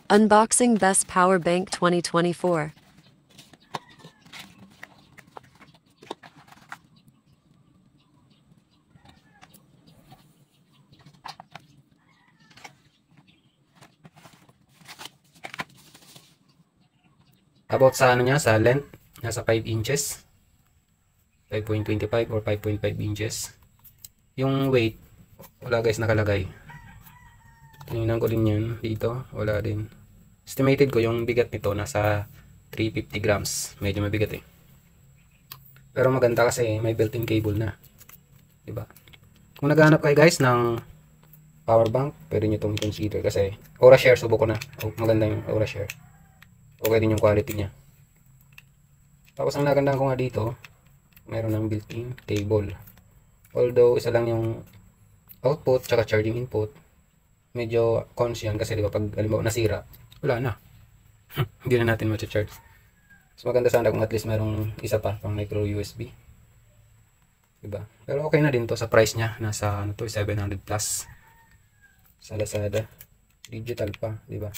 Unboxing Best Power Bank 2024. About sa ano niya, sa length, nasa 5 inches. 5.25 or 5.5 inches. Yung weight, wala guys nakalagay. Tingnan ko din yan dito, wala din. Estimated ko yung bigat nito nasa 350 grams. Medyo mabigat eh. Pero maganda kasi may built-in cable na. Diba? Kung naghahanap kayo guys ng power bank, pwede nyo itong consider kasi Aura Share, subok ko na. Maganda yung Aura Share. Okay din yung quality niya. Tapos ang nagandaan ko nga dito, mayroon ng built-in cable. Although isa lang yung output tsaka charging input, medyo cons yan kasi diba pag halimbawa nasira, wala na. Hindi na natin ma-charge. Mas maganda sana kung at least mayroong isa pa pang micro USB. Diba? Pero okay na din to sa price niya. Nasa ano to, 700 plus. Sa Lazada. Digital pa, diba?